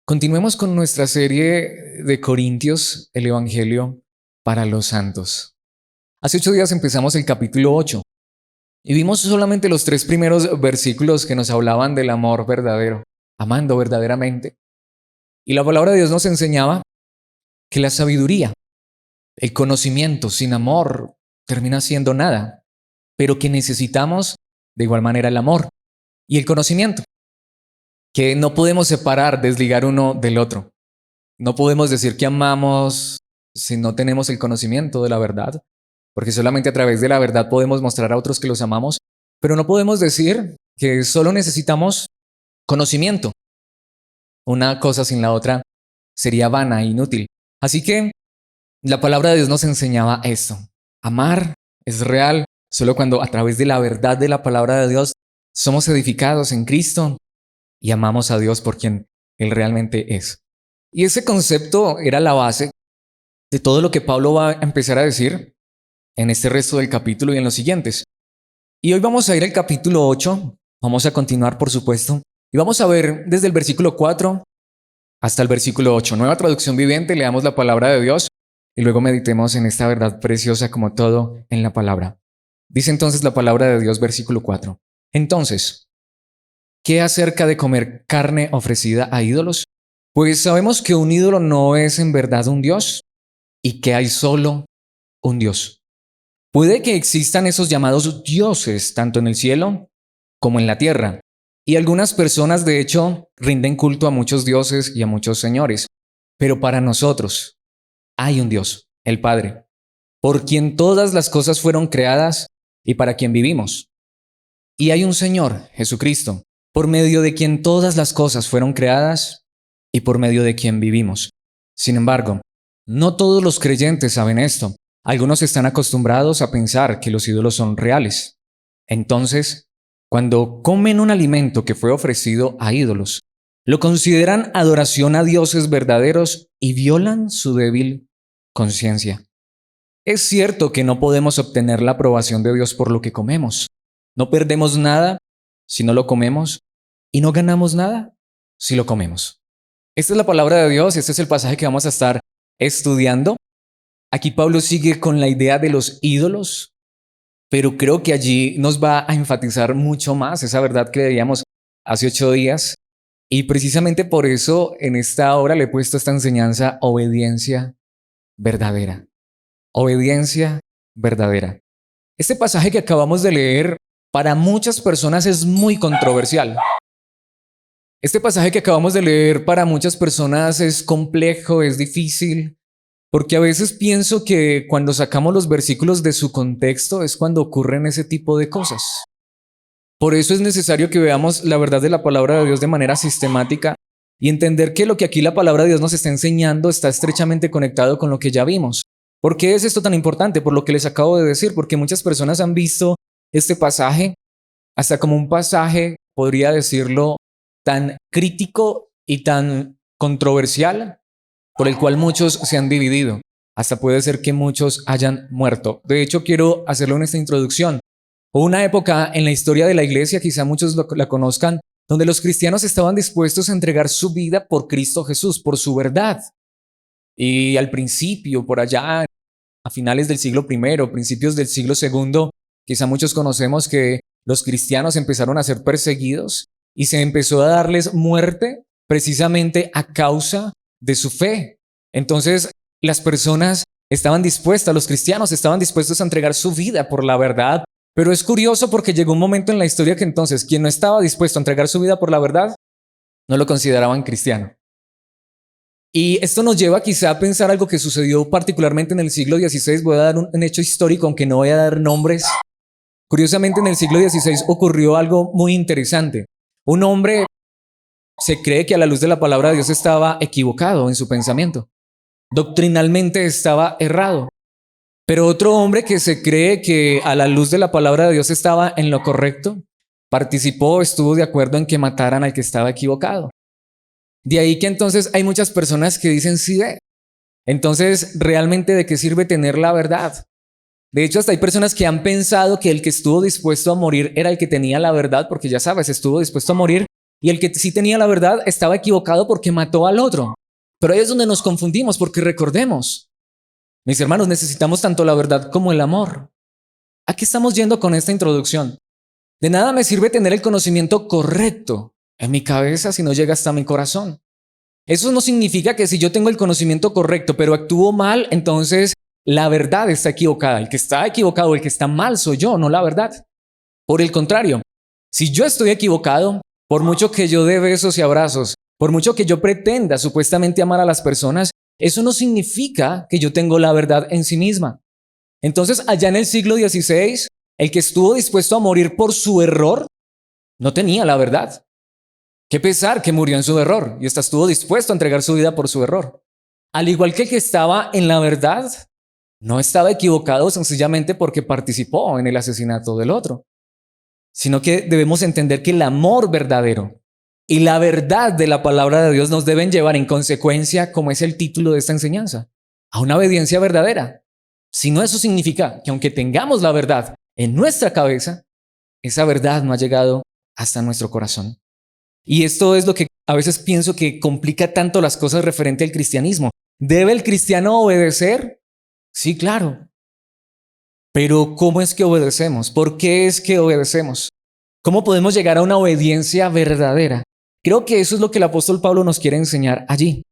Continuemos con nuestra serie de Corintios, el Evangelio para los santos. Hace 8 días empezamos el capítulo 8 y vimos solamente los 3 primeros versículos que nos hablaban del amor verdadero, amando verdaderamente. Y la palabra de Dios nos enseñaba que la sabiduría, el conocimiento sin amor termina siendo nada, pero que necesitamos de igual manera el amor y el conocimiento, que no podemos separar, desligar uno del otro. No podemos decir que amamos si no tenemos el conocimiento de la verdad, porque solamente a través de la verdad podemos mostrar a otros que los amamos, pero no podemos decir que solo necesitamos conocimiento. Una cosa sin la otra sería vana e inútil. Así que la palabra de Dios nos enseñaba esto. Amar es real solo cuando a través de la verdad de la palabra de Dios somos edificados en Cristo y amamos a Dios por quien Él realmente es. Y ese concepto era la base de todo lo que Pablo va a empezar a decir en este resto del capítulo y en los siguientes. Y hoy vamos a ir al capítulo 8, vamos a continuar por supuesto, y vamos a ver desde el versículo 4 hasta el versículo 8. Nueva traducción viviente, leamos la palabra de Dios y luego meditemos en esta verdad preciosa como todo en la palabra. Dice entonces la palabra de Dios, versículo 4. Entonces, ¿qué acerca de comer carne ofrecida a ídolos? Pues sabemos que un ídolo no es en verdad un Dios y que hay solo un Dios. Puede que existan esos llamados dioses tanto en el cielo como en la tierra. Y algunas personas de hecho rinden culto a muchos dioses y a muchos señores. Pero para nosotros hay un Dios, el Padre, por quien todas las cosas fueron creadas y para quien vivimos. Y hay un Señor, Jesucristo, por medio de quien todas las cosas fueron creadas y por medio de quien vivimos. Sin embargo, no todos los creyentes saben esto. Algunos están acostumbrados a pensar que los ídolos son reales. Entonces, cuando comen un alimento que fue ofrecido a ídolos, lo consideran adoración a dioses verdaderos y violan su débil conciencia. Es cierto que no podemos obtener la aprobación de Dios por lo que comemos. No perdemos nada si no lo comemos y no ganamos nada si lo comemos. Esta es la palabra de Dios y este es el pasaje que vamos a estar estudiando. Aquí Pablo sigue con la idea de los ídolos, pero creo que allí nos va a enfatizar mucho más esa verdad que veíamos hace 8 días. Y precisamente por eso en esta hora le he puesto esta enseñanza, obediencia verdadera. Obediencia verdadera. Este pasaje que acabamos de leer para muchas personas es muy controversial. Este pasaje que acabamos de leer para muchas personas es complejo, es difícil, porque a veces pienso que cuando sacamos los versículos de su contexto es cuando ocurren ese tipo de cosas. Por eso es necesario que veamos la verdad de la palabra de Dios de manera sistemática y entender que lo que aquí la palabra de Dios nos está enseñando está estrechamente conectado con lo que ya vimos. ¿Por qué es esto tan importante? Por lo que les acabo de decir, porque muchas personas han visto este pasaje hasta como un pasaje, podría decirlo, tan crítico y tan controversial, por el cual muchos se han dividido. Hasta puede ser que muchos hayan muerto. De hecho, quiero hacerlo en esta introducción. Hubo una época en la historia de la iglesia, quizá muchos la conozcan, donde los cristianos estaban dispuestos a entregar su vida por Cristo Jesús, por su verdad. Y al principio, por allá, a finales del siglo I, principios del siglo II, quizá muchos conocemos que los cristianos empezaron a ser perseguidos y se empezó a darles muerte precisamente a causa de su fe. Entonces, las personas estaban dispuestas, los cristianos estaban dispuestos a entregar su vida por la verdad. Pero es curioso porque llegó un momento en la historia que entonces quien no estaba dispuesto a entregar su vida por la verdad, no lo consideraban cristiano. Y esto nos lleva quizá a pensar algo que sucedió particularmente en el siglo XVI. Voy a dar un hecho histórico, aunque no voy a dar nombres. Curiosamente, en el siglo XVI ocurrió algo muy interesante. Un hombre se cree que a la luz de la palabra de Dios estaba equivocado en su pensamiento. Doctrinalmente estaba errado. Pero otro hombre que se cree que a la luz de la palabra de Dios estaba en lo correcto, participó, estuvo de acuerdo en que mataran al que estaba equivocado. De ahí que entonces hay muchas personas que dicen sí ve. Entonces, ¿realmente de qué sirve tener la verdad? De hecho, hasta hay personas que han pensado que el que estuvo dispuesto a morir era el que tenía la verdad, porque ya sabes, estuvo dispuesto a morir y el que sí tenía la verdad estaba equivocado porque mató al otro. Pero ahí es donde nos confundimos, porque recordemos, mis hermanos, necesitamos tanto la verdad como el amor. ¿A qué estamos yendo con esta introducción? De nada me sirve tener el conocimiento correcto en mi cabeza si no llega hasta mi corazón. Eso no significa que si yo tengo el conocimiento correcto, pero actúo mal, entonces la verdad está equivocada. El que está equivocado, el que está mal soy yo, no la verdad. Por el contrario, si yo estoy equivocado, por mucho que yo dé besos y abrazos, por mucho que yo pretenda supuestamente amar a las personas, eso no significa que yo tengo la verdad en sí misma. Entonces, allá en el siglo XVI, el que estuvo dispuesto a morir por su error no tenía la verdad. Qué pesar que murió en su error y estuvo dispuesto a entregar su vida por su error. Al igual que el que estaba en la verdad, no estaba equivocado sencillamente porque participó en el asesinato del otro, sino que debemos entender que el amor verdadero y la verdad de la palabra de Dios nos deben llevar en consecuencia, como es el título de esta enseñanza, a una obediencia verdadera. Si no, eso significa que aunque tengamos la verdad en nuestra cabeza, esa verdad no ha llegado hasta nuestro corazón. Y esto es lo que a veces pienso que complica tanto las cosas referente al cristianismo. ¿Debe el cristiano obedecer? Sí, claro. Pero ¿cómo es que obedecemos? ¿Por qué es que obedecemos? ¿Cómo podemos llegar a una obediencia verdadera? Creo que eso es lo que el apóstol Pablo nos quiere enseñar allí.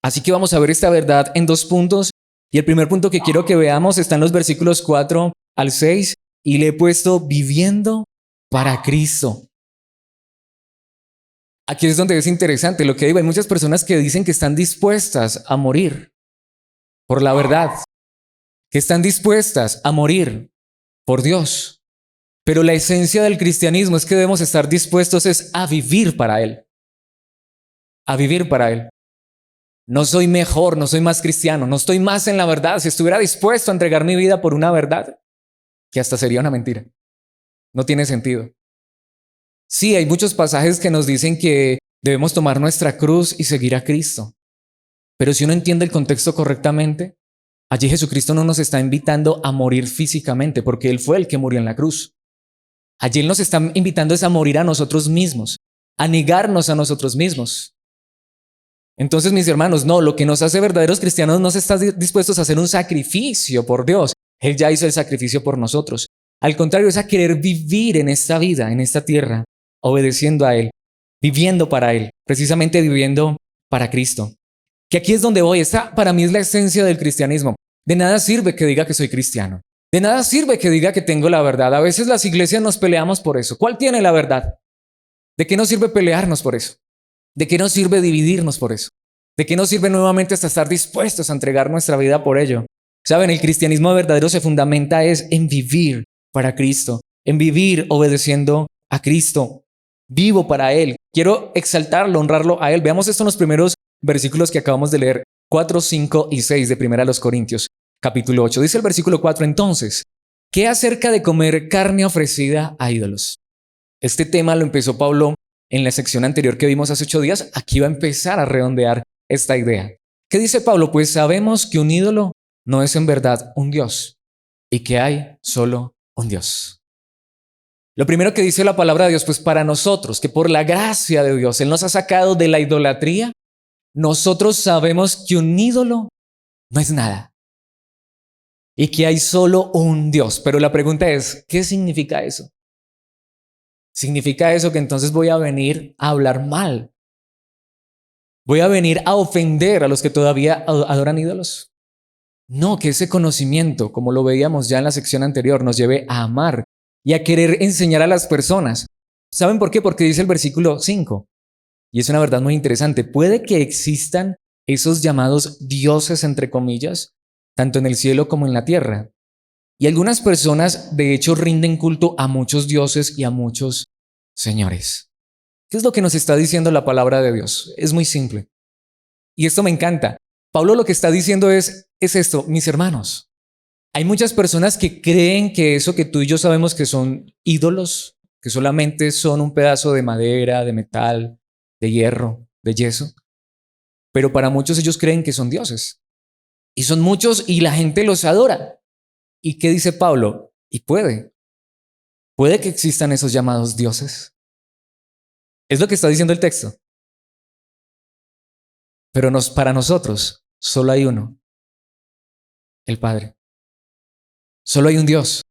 Así que vamos a ver esta verdad en dos puntos. Y el primer punto que quiero que veamos está en los versículos 4 al 6 y le he puesto viviendo para Cristo. Aquí es donde es interesante lo que digo. Hay muchas personas que dicen que están dispuestas a morir por la verdad, que están dispuestas a morir por Dios. Pero la esencia del cristianismo es que debemos estar dispuestos a vivir para Él. A vivir para Él. No soy mejor, no soy más cristiano, no estoy más en la verdad. Si estuviera dispuesto a entregar mi vida por una verdad, que hasta sería una mentira. No tiene sentido. Sí, hay muchos pasajes que nos dicen que debemos tomar nuestra cruz y seguir a Cristo. Pero si uno entiende el contexto correctamente, allí Jesucristo no nos está invitando a morir físicamente, porque Él fue el que murió en la cruz. Allí Él nos está invitando a morir a nosotros mismos, a negarnos a nosotros mismos. Entonces, mis hermanos, no, lo que nos hace verdaderos cristianos no es estar dispuestos a hacer un sacrificio por Dios. Él ya hizo el sacrificio por nosotros. Al contrario, es a querer vivir en esta vida, en esta tierra, obedeciendo a Él, viviendo para Él, precisamente viviendo para Cristo. Que aquí es donde voy. Esta para mí es la esencia del cristianismo. De nada sirve que diga que soy cristiano. De nada sirve que diga que tengo la verdad. A veces las iglesias nos peleamos por eso. ¿Cuál tiene la verdad? ¿De qué nos sirve pelearnos por eso? ¿De qué nos sirve dividirnos por eso? ¿De qué nos sirve nuevamente hasta estar dispuestos a entregar nuestra vida por ello? Saben, el cristianismo verdadero se fundamenta en vivir para Cristo, en vivir obedeciendo a Cristo. Vivo para Él. Quiero exaltarlo, honrarlo a Él. Veamos esto en los primeros versículos que acabamos de leer, 4, 5 y 6 de 1 Corintios, capítulo 8. Dice el versículo 4, entonces, ¿qué acerca de comer carne ofrecida a ídolos? Este tema lo empezó Pablo en la sección anterior que vimos hace 8 días. Aquí va a empezar a redondear esta idea. ¿Qué dice Pablo? Pues sabemos que un ídolo no es en verdad un Dios y que hay solo un Dios. Lo primero que dice la palabra de Dios, pues para nosotros, que por la gracia de Dios, Él nos ha sacado de la idolatría, nosotros sabemos que un ídolo no es nada y que hay solo un Dios. Pero la pregunta es, ¿qué significa eso? ¿Significa eso que entonces voy a venir a hablar mal? ¿Voy a venir a ofender a los que todavía adoran ídolos? No, que ese conocimiento, como lo veíamos ya en la sección anterior, nos lleve a amar y a querer enseñar a las personas. ¿Saben por qué? Porque dice el versículo 5, y es una verdad muy interesante. Puede que existan esos llamados dioses, entre comillas, tanto en el cielo como en la tierra. Y algunas personas, de hecho, rinden culto a muchos dioses y a muchos señores. ¿Qué es lo que nos está diciendo la palabra de Dios? Es muy simple. Y esto me encanta. Pablo lo que está diciendo es esto, mis hermanos. Hay muchas personas que creen que eso que tú y yo sabemos que son ídolos, que solamente son un pedazo de madera, de metal, de hierro, de yeso, pero para muchos ellos creen que son dioses. Y son muchos y la gente los adora. ¿Y qué dice Pablo? Y puede que existan esos llamados dioses. Es lo que está diciendo el texto. Pero para nosotros solo hay uno, el Padre. Solo hay un Dios.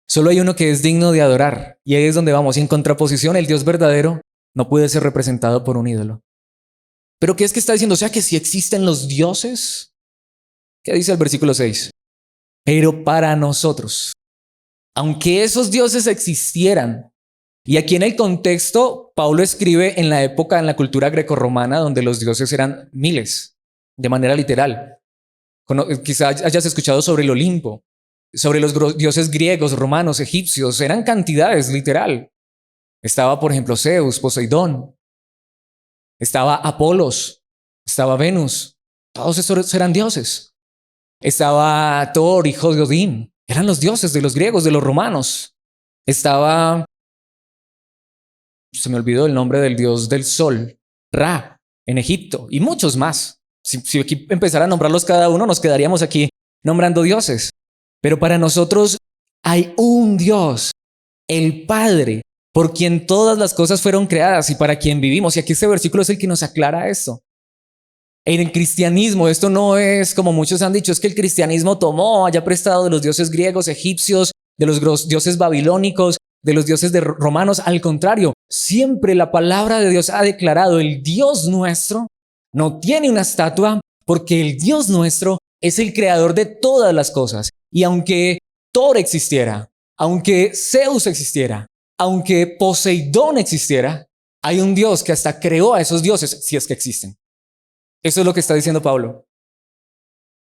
Solo hay uno que es digno de adorar. Y ahí es donde vamos. Y en contraposición, el Dios verdadero no puede ser representado por un ídolo. ¿Pero qué es que está diciendo? O sea, que si existen los dioses. ¿Qué dice el versículo 6? Pero para nosotros, aunque esos dioses existieran, y aquí en el contexto, Pablo escribe en la época, en la cultura grecorromana, donde los dioses eran miles, de manera literal. Quizá hayas escuchado sobre el Olimpo, sobre los dioses griegos, romanos, egipcios, eran cantidades, literal. Estaba, por ejemplo, Zeus, Poseidón, estaba Apolos, estaba Venus, todos esos eran dioses. Estaba Thor, hijo de Odín, eran los dioses de los griegos, de los romanos. Estaba, se me olvidó el nombre del dios del sol, Ra, en Egipto, y muchos más. Si aquí empezara a nombrarlos cada uno, nos quedaríamos aquí nombrando dioses. Pero para nosotros hay un Dios, el Padre, por quien todas las cosas fueron creadas y para quien vivimos. Y aquí este versículo es el que nos aclara esto. En el cristianismo, esto no es como muchos han dicho, es que el cristianismo tomó, haya prestado de los dioses griegos, egipcios, de los dioses babilónicos, de los dioses romanos. Al contrario, siempre la palabra de Dios ha declarado: el Dios nuestro no tiene una estatua, porque el Dios nuestro es el creador de todas las cosas. Y aunque Thor existiera, aunque Zeus existiera, aunque Poseidón existiera, hay un Dios que hasta creó a esos dioses, si es que existen. Eso es lo que está diciendo Pablo.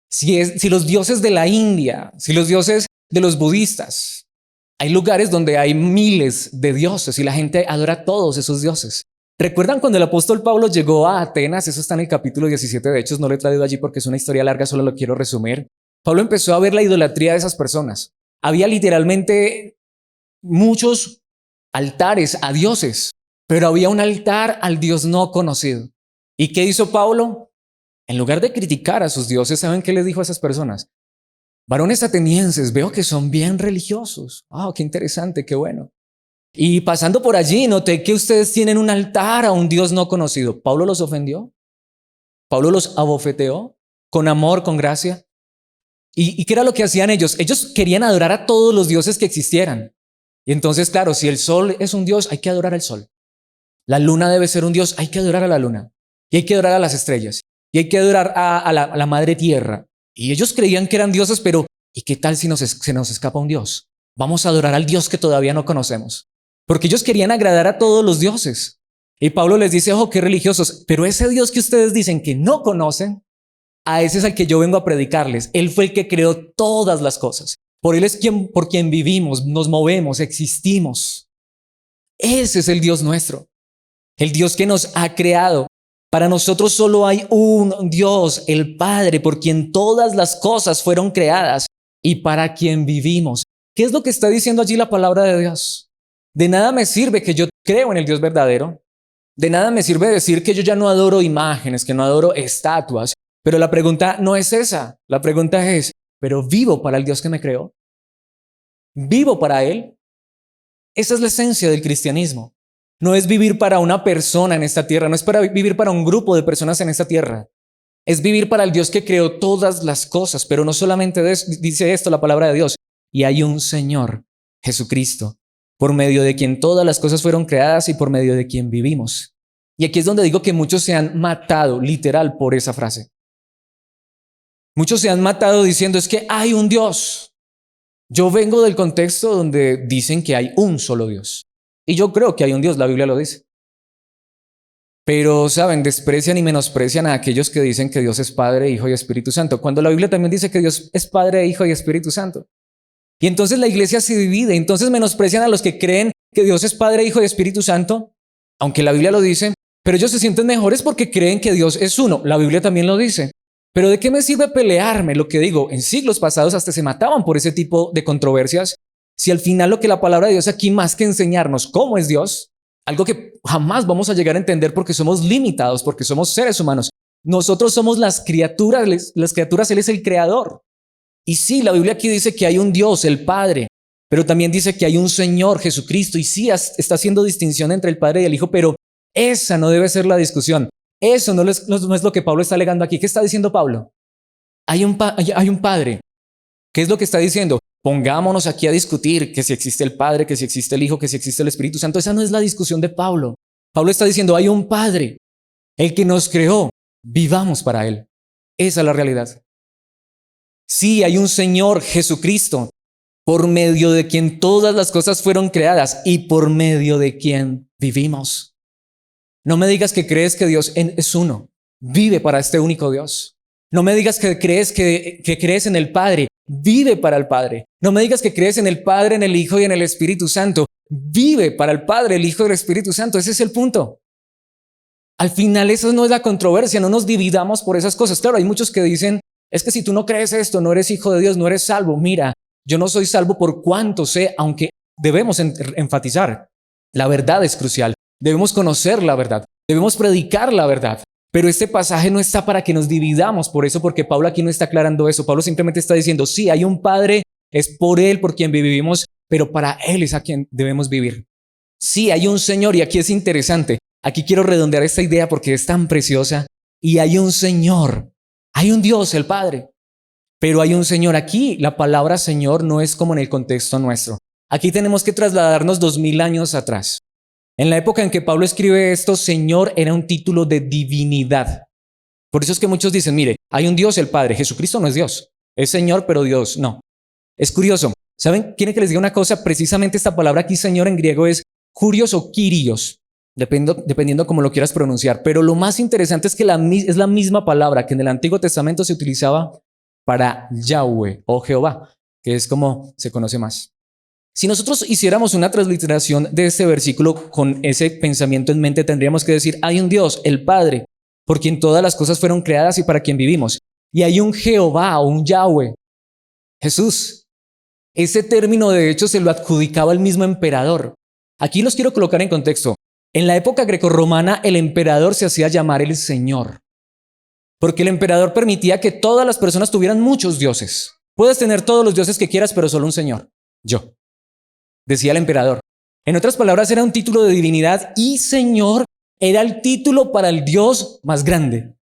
Si los dioses de la India, si los dioses de los budistas, hay lugares donde hay miles de dioses y la gente adora a todos esos dioses. ¿Recuerdan cuando el apóstol Pablo llegó a Atenas? Eso está en el capítulo 17 de Hechos, no lo he traído allí porque es una historia larga, solo lo quiero resumir. Pablo empezó a ver la idolatría de esas personas. Había literalmente muchos altares a dioses, pero había un altar al Dios no conocido. ¿Y qué hizo Pablo? En lugar de criticar a sus dioses, ¿saben qué les dijo a esas personas? Varones atenienses, veo que son bien religiosos. Qué interesante, qué bueno. Y pasando por allí, noté que ustedes tienen un altar a un Dios no conocido. ¿Pablo los ofendió? ¿Pablo los abofeteó? ¿Con amor, con gracia? ¿Y qué era lo que hacían ellos? Ellos querían adorar a todos los dioses que existieran. Y entonces, claro, si el sol es un dios, hay que adorar al sol. La luna debe ser un dios, hay que adorar a la luna. Y hay que adorar a las estrellas. Y hay que adorar a la madre tierra. Y ellos creían que eran dioses, pero ¿y qué tal si se nos escapa un dios? Vamos a adorar al Dios que todavía no conocemos. Porque ellos querían agradar a todos los dioses. Y Pablo les dice: ojo, qué religiosos, pero ese Dios que ustedes dicen que no conocen, a ese es al que yo vengo a predicarles. Él fue el que creó todas las cosas. Por Él es por quien vivimos, nos movemos, existimos. Ese es el Dios nuestro. El Dios que nos ha creado. Para nosotros solo hay un Dios, el Padre, por quien todas las cosas fueron creadas y para quien vivimos. ¿Qué es lo que está diciendo allí la palabra de Dios? De nada me sirve que yo creo en el Dios verdadero. De nada me sirve decir que yo ya no adoro imágenes, que no adoro estatuas. Pero la pregunta no es esa. La pregunta es: ¿pero vivo para el Dios que me creó? ¿Vivo para Él? Esa es la esencia del cristianismo. No es vivir para una persona en esta tierra, no es para vivir para un grupo de personas en esta tierra. Es vivir para el Dios que creó todas las cosas, pero no solamente dice esto la palabra de Dios. Y hay un Señor, Jesucristo, por medio de quien todas las cosas fueron creadas y por medio de quien vivimos. Y aquí es donde digo que muchos se han matado, literal, por esa frase. Muchos se han matado diciendo: es que hay un Dios. Yo vengo del contexto donde dicen que hay un solo Dios. Y yo creo que hay un Dios, la Biblia lo dice. Pero, ¿saben? Desprecian y menosprecian a aquellos que dicen que Dios es Padre, Hijo y Espíritu Santo, cuando la Biblia también dice que Dios es Padre, Hijo y Espíritu Santo. Y entonces la iglesia se divide, entonces menosprecian a los que creen que Dios es Padre, Hijo y Espíritu Santo, aunque la Biblia lo dice, pero ellos se sienten mejores porque creen que Dios es uno, la Biblia también lo dice. Pero ¿de qué me sirve pelearme? Lo que digo, en siglos pasados hasta se mataban por ese tipo de controversias, si al final lo que la palabra de Dios aquí, más que enseñarnos cómo es Dios, algo que jamás vamos a llegar a entender porque somos limitados, porque somos seres humanos. Nosotros somos las criaturas, Él es el creador. Y sí, la Biblia aquí dice que hay un Dios, el Padre, pero también dice que hay un Señor Jesucristo y sí está haciendo distinción entre el Padre y el Hijo, pero esa no debe ser la discusión. Eso no es lo que Pablo está alegando aquí. ¿Qué está diciendo Pablo? Hay un Padre. ¿Qué es lo que está diciendo? Pongámonos aquí a discutir que si existe el Padre, que si existe el Hijo, que si existe el Espíritu Santo. Esa no es la discusión de Pablo. Pablo está diciendo, hay un Padre, el que nos creó, vivamos para Él. Esa es la realidad. Sí, hay un Señor Jesucristo, por medio de quien todas las cosas fueron creadas y por medio de quien vivimos. No me digas que crees que Dios es uno. Vive para este único Dios. No me digas que crees en el Padre. Vive para el Padre. No me digas que crees en el Padre, en el Hijo y en el Espíritu Santo. Vive para el Padre, el Hijo y el Espíritu Santo. Ese es el punto. Al final, eso no es la controversia. No nos dividamos por esas cosas. Claro, hay muchos que dicen, es que si tú no crees esto, no eres hijo de Dios, no eres salvo. Mira, yo no soy salvo por cuanto sé, aunque debemos enfatizar. La verdad es crucial. Debemos conocer la verdad. Debemos predicar la verdad. Pero este pasaje no está para que nos dividamos por eso, porque Pablo aquí no está aclarando eso. Pablo simplemente está diciendo, sí, hay un Padre, es por Él por quien vivimos, pero para Él es a quien debemos vivir. Sí, hay un Señor, y aquí es interesante. Aquí quiero redondear esta idea porque es tan preciosa. Y hay un Señor, hay un Dios, el Padre, pero hay un Señor. Aquí la palabra Señor no es como en el contexto nuestro. Aquí tenemos que trasladarnos 2000 años atrás. En la época en que Pablo escribe esto, Señor era un título de divinidad. Por eso es que muchos dicen, mire, hay un Dios, el Padre. Jesucristo no es Dios. Es Señor, pero Dios no. Es curioso. ¿Saben? ¿Quieren que les diga una cosa? Precisamente esta palabra aquí, Señor, en griego es Kurios o Kyrios, dependiendo cómo lo quieras pronunciar. Pero lo más interesante es que es la misma palabra que en el Antiguo Testamento se utilizaba para Yahweh o Jehová, que es como se conoce más. Si nosotros hiciéramos una transliteración de este versículo con ese pensamiento en mente, tendríamos que decir, hay un Dios, el Padre, por quien todas las cosas fueron creadas y para quien vivimos. Y hay un Jehová o un Yahweh, Jesús. Ese término de hecho se lo adjudicaba el mismo emperador. Aquí los quiero colocar en contexto. En la época grecorromana, el emperador se hacía llamar el Señor, porque el emperador permitía que todas las personas tuvieran muchos dioses. Puedes tener todos los dioses que quieras, pero solo un Señor, yo. Decía el emperador. En otras palabras, era un título de divinidad y Señor era el título para el Dios más grande.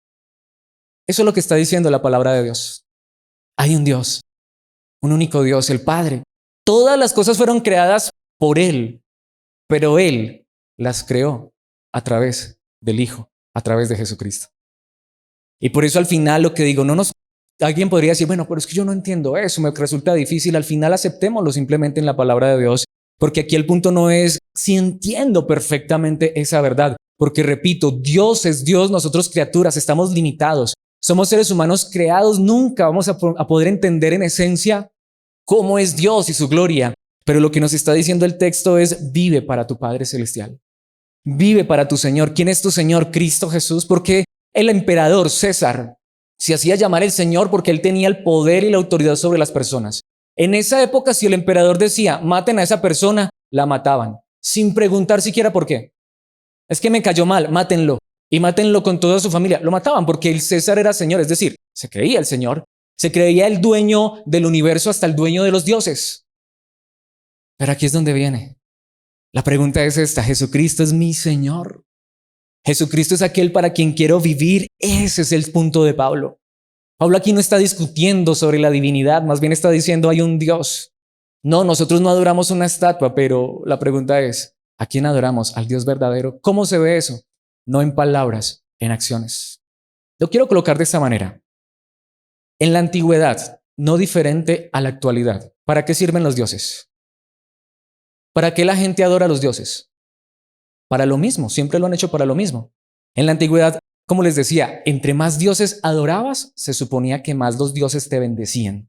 Eso es lo que está diciendo la palabra de Dios. Hay un Dios, un único Dios, el Padre. Todas las cosas fueron creadas por Él, pero Él las creó a través del Hijo, a través de Jesucristo. Y por eso al final lo que digo, alguien podría decir, bueno, pero es que yo no entiendo eso, me resulta difícil. Al final aceptémoslo simplemente en la palabra de Dios. Porque aquí el punto no es si entiendo perfectamente esa verdad. Porque repito, Dios es Dios, nosotros criaturas estamos limitados. Somos seres humanos creados, nunca vamos a poder entender en esencia cómo es Dios y su gloria. Pero lo que nos está diciendo el texto es, vive para tu Padre Celestial. Vive para tu Señor. ¿Quién es tu Señor? Cristo Jesús. Porque el emperador César se hacía llamar el Señor porque él tenía el poder y la autoridad sobre las personas. En esa época, si el emperador decía, maten a esa persona, la mataban, sin preguntar siquiera por qué. Es que me cayó mal, mátenlo. Y mátenlo con toda su familia. Lo mataban porque el César era Señor, es decir, se creía el Señor, se creía el dueño del universo hasta el dueño de los dioses. Pero aquí es donde viene. La pregunta es esta, ¿Jesucristo es mi Señor? ¿Jesucristo es aquel para quien quiero vivir? Ese es el punto de Pablo. Pablo aquí no está discutiendo sobre la divinidad, más bien está diciendo hay un Dios. No, nosotros no adoramos una estatua, pero la pregunta es, ¿a quién adoramos? Al Dios verdadero. ¿Cómo se ve eso? No en palabras, en acciones. Lo quiero colocar de esta manera. En la antigüedad, no diferente a la actualidad, ¿para qué sirven los dioses? ¿Para qué la gente adora a los dioses? Para lo mismo, siempre lo han hecho para lo mismo. En la antigüedad, como les decía, entre más dioses adorabas, se suponía que más los dioses te bendecían.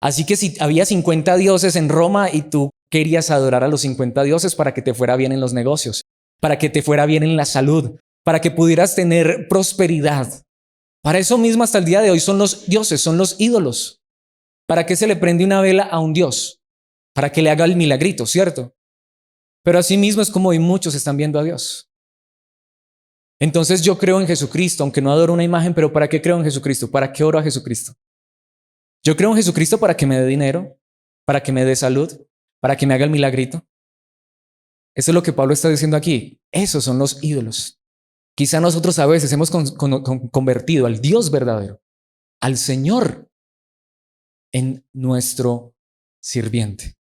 Así que si había 50 dioses en Roma y tú querías adorar a los 50 dioses para que te fuera bien en los negocios, para que te fuera bien en la salud, para que pudieras tener prosperidad. Para eso mismo hasta el día de hoy son los dioses, son los ídolos. ¿Para qué se le prende una vela a un dios? Para que le haga el milagrito, ¿cierto? Pero así mismo es como hoy muchos están viendo a Dios. Entonces yo creo en Jesucristo, aunque no adoro una imagen, pero ¿para qué creo en Jesucristo? ¿Para qué oro a Jesucristo? Yo creo en Jesucristo para que me dé dinero, para que me dé salud, para que me haga el milagrito. Eso es lo que Pablo está diciendo aquí. Esos son los ídolos. Quizá nosotros a veces hemos convertido al Dios verdadero, al Señor, en nuestro sirviente.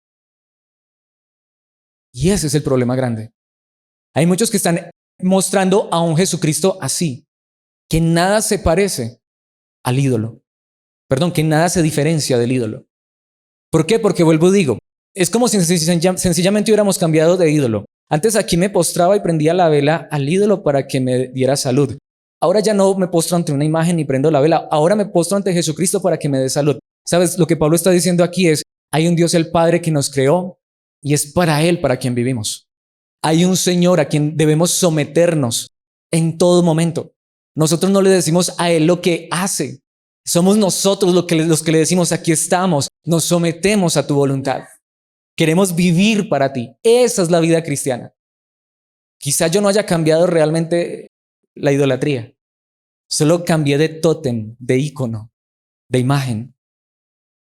Y ese es el problema grande. Hay muchos que están mostrando a un Jesucristo así, que nada se parece al ídolo. Perdón, que nada se diferencia del ídolo. ¿Por qué? Porque vuelvo y digo, es como si sencillamente hubiéramos cambiado de ídolo. Antes aquí me postraba y prendía la vela al ídolo para que me diera salud. Ahora ya no me postro ante una imagen ni prendo la vela. Ahora me postro ante Jesucristo para que me dé salud. ¿Sabes? Lo que Pablo está diciendo aquí es, hay un Dios el Padre que nos creó y es para Él para quien vivimos. Hay un Señor a quien debemos someternos en todo momento. Nosotros no le decimos a Él lo que hace. Somos nosotros los que le decimos, aquí estamos, nos sometemos a tu voluntad. Queremos vivir para ti. Esa es la vida cristiana. Quizá yo no haya cambiado realmente la idolatría. Solo cambié de tótem, de ícono, de imagen.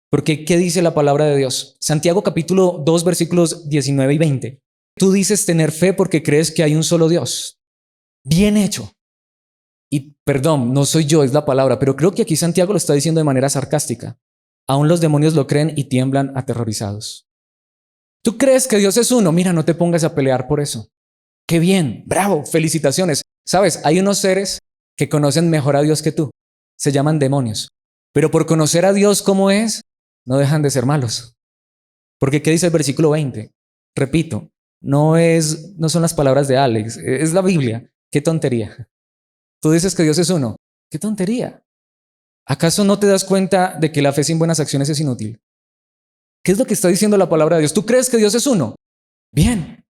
Porque, ¿qué dice la palabra de Dios? Santiago capítulo 2, versículos 19 y 20. Tú dices tener fe porque crees que hay un solo Dios. Bien hecho. Y perdón, no soy yo, es la palabra, pero creo que aquí Santiago lo está diciendo de manera sarcástica. Aún los demonios lo creen y tiemblan aterrorizados. ¿Tú crees que Dios es uno? Mira, no te pongas a pelear por eso. ¡Qué bien! ¡Bravo! ¡Felicitaciones! ¿Sabes? Hay unos seres que conocen mejor a Dios que tú. Se llaman demonios. Pero por conocer a Dios como es, no dejan de ser malos. Porque ¿qué dice el versículo 20? Repito, no son las palabras de Alex, es la Biblia. ¡Qué tontería! Tú dices que Dios es uno. ¡Qué tontería! ¿Acaso no te das cuenta de que la fe sin buenas acciones es inútil? ¿Qué es lo que está diciendo la palabra de Dios? ¿Tú crees que Dios es uno? Bien.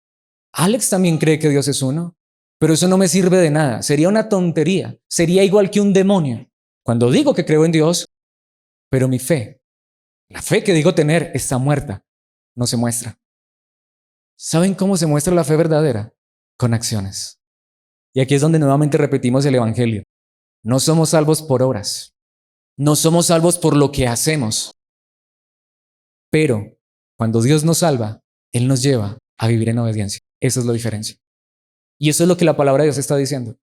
Alex también cree que Dios es uno, pero eso no me sirve de nada. Sería una tontería. Sería igual que un demonio. Cuando digo que creo en Dios, pero mi fe, la fe que digo tener, está muerta. No se muestra. ¿Saben cómo se muestra la fe verdadera? Con acciones. Y aquí es donde nuevamente repetimos el Evangelio. No somos salvos por obras. No somos salvos por lo que hacemos. Pero cuando Dios nos salva, Él nos lleva a vivir en obediencia. Esa es la diferencia. Y eso es lo que la palabra de Dios está diciendo.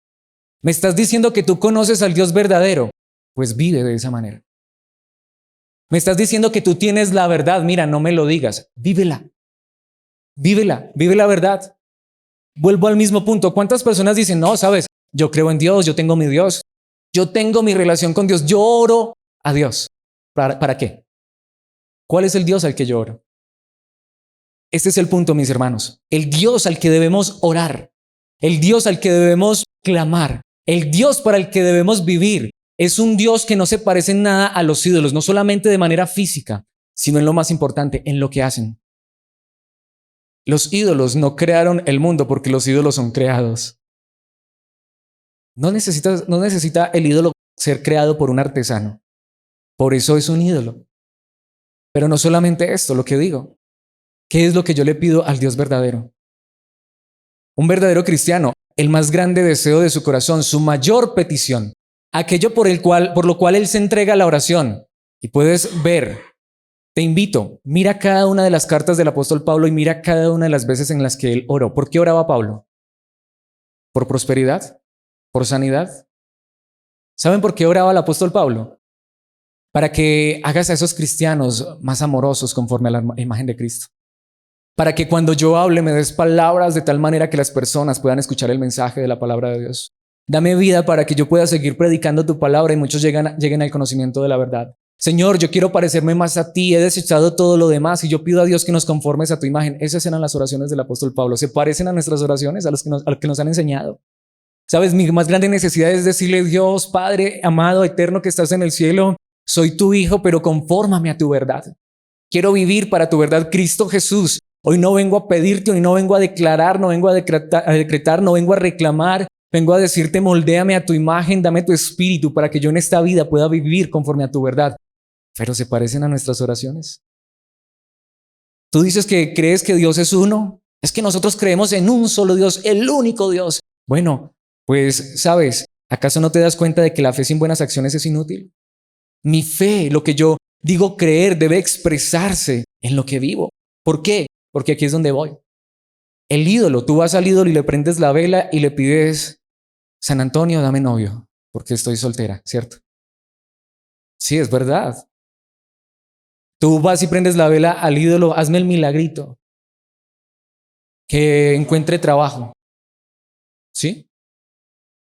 ¿Me estás diciendo que tú conoces al Dios verdadero? Pues vive de esa manera. ¿Me estás diciendo que tú tienes la verdad? Mira, no me lo digas. Vívela. Vívela. Vive la verdad. Vuelvo al mismo punto. ¿Cuántas personas dicen, no, sabes, yo creo en Dios, yo tengo mi Dios, yo tengo mi relación con Dios, yo oro a Dios? ¿Para qué? ¿Cuál es el Dios al que yo oro? Este es el punto, mis hermanos. El Dios al que debemos orar, el Dios al que debemos clamar, el Dios para el que debemos vivir, es un Dios que no se parece en nada a los ídolos, no solamente de manera física, sino en lo más importante, en lo que hacen. Los ídolos no crearon el mundo porque los ídolos son creados. No necesita el ídolo ser creado por un artesano. Por eso es un ídolo. Pero no solamente esto, lo que digo. ¿Qué es lo que yo le pido al Dios verdadero? Un verdadero cristiano, el más grande deseo de su corazón, su mayor petición, aquello por lo cual él se entrega a la oración. Y puedes ver, te invito, mira cada una de las cartas del apóstol Pablo y mira cada una de las veces en las que él oró. ¿Por qué oraba Pablo? ¿Por prosperidad? ¿Por sanidad? ¿Saben por qué oraba el apóstol Pablo? Para que hagas a esos cristianos más amorosos conforme a la imagen de Cristo. Para que cuando yo hable me des palabras de tal manera que las personas puedan escuchar el mensaje de la palabra de Dios. Dame vida para que yo pueda seguir predicando tu palabra y muchos lleguen al conocimiento de la verdad. Señor, yo quiero parecerme más a ti, he desechado todo lo demás y yo pido a Dios que nos conformes a tu imagen. Esas eran las oraciones del apóstol Pablo. ¿Se parecen a nuestras oraciones, a lo que nos han enseñado? ¿Sabes? Mi más grande necesidad es decirle, Dios, Padre, amado, eterno que estás en el cielo, soy tu hijo, pero confórmame a tu verdad. Quiero vivir para tu verdad, Cristo Jesús. Hoy no vengo a pedirte, hoy no vengo a declarar, no vengo a decretar, no vengo a reclamar. Vengo a decirte, moldéame a tu imagen, dame tu espíritu para que yo en esta vida pueda vivir conforme a tu verdad. Pero ¿se parecen a nuestras oraciones? ¿Tú dices que crees que Dios es uno? Es que nosotros creemos en un solo Dios, el único Dios. Bueno, pues, ¿sabes? ¿Acaso no te das cuenta de que la fe sin buenas acciones es inútil? Mi fe, lo que yo digo creer, debe expresarse en lo que vivo. ¿Por qué? porque aquí es donde voy. El ídolo, tú vas al ídolo y le prendes la vela y le pides, San Antonio, dame novio, porque estoy soltera, ¿cierto? Sí, es verdad. Tú vas y prendes la vela al ídolo, hazme el milagrito, que encuentre trabajo, ¿sí?